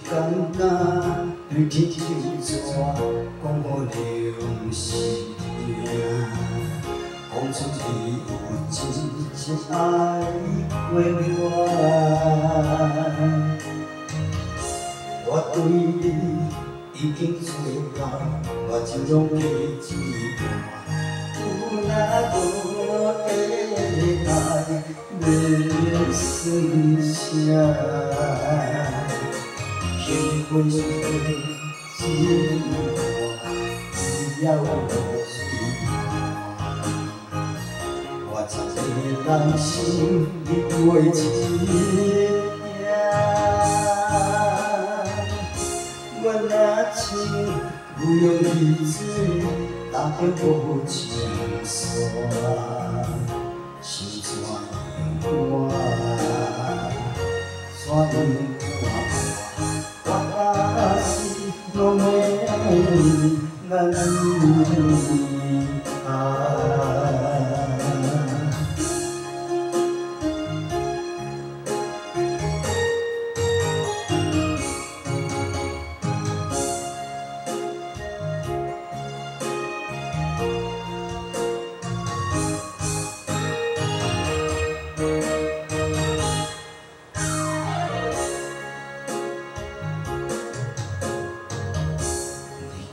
感觉对天就纸讲好良心命，讲出你有真心爱过我。我对你已经做到，我心中的一半，有那无的爱，要算啥？幸亏是一半，只要我水半，我一个人心里过一夜。我若像有用的水，打着无情线，心怎样山顶看我是拢要难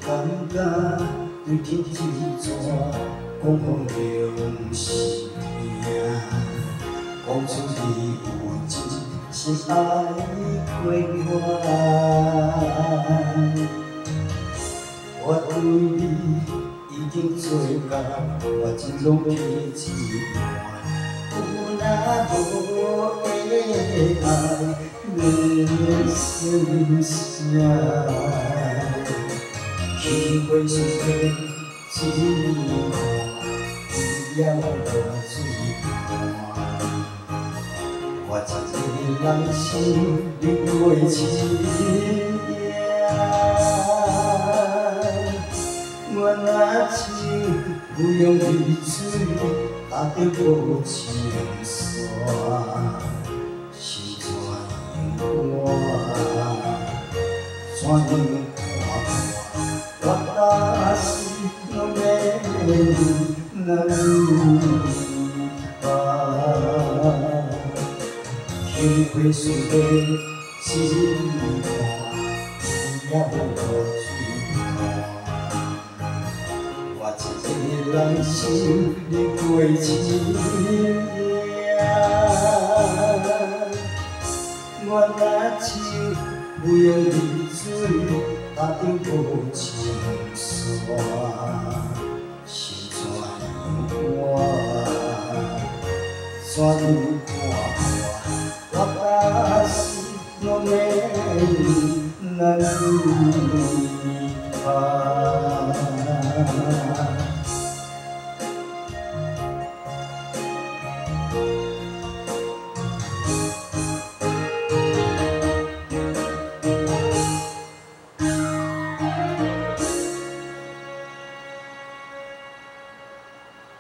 感觉对天就纸讲好良心命，讲出你有真心爱过我。我对你已经做到，我心中的一半，有那无的爱，要算啥？幸亏是天只看，只要我水半，我一个人心里过一夜。我若像有用的水，打着无情线，心怎样山顶看我是拢要难幸亏是天只看，只要我水半，我一个人心里过一夜。我若像有用的水，打着无情线，心怎样山顶看我是拢要难